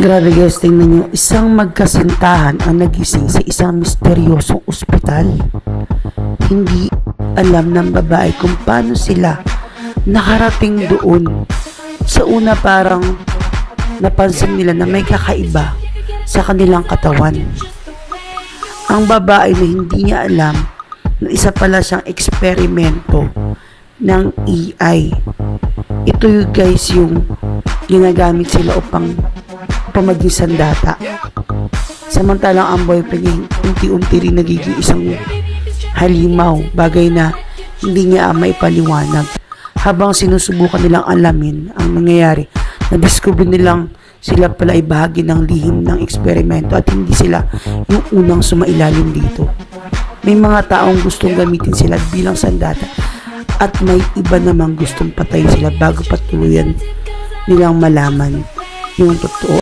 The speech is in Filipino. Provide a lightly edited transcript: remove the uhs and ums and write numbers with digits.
Grabe guys, tingnan nyo, isang magkasintahan ang nagising sa isang misteryosong ospital. Hindi alam ng babae kung paano sila nakarating doon. Sa una parang napansin nila na may kakaiba sa kanilang katawan. Ang babae na hindi niya alam na isa pala siyang eksperimento ng AI. Ito yung guys yung ginagamit sila upang maging sandata. Samantalang ang boyfriend niya unti-unti rin nagiging isang halimaw, bagay na hindi niya maipaliwanag. Habang sinusubukan nilang alamin ang nangyayari, nadiscover nilang sila pala ay bahagi ng lihim ng eksperimento at hindi sila yung unang sumailalim dito. May mga taong gustong gamitin sila bilang sandata at may iba namang gustong patayin sila bago patuluyan nilang malaman yung totoo.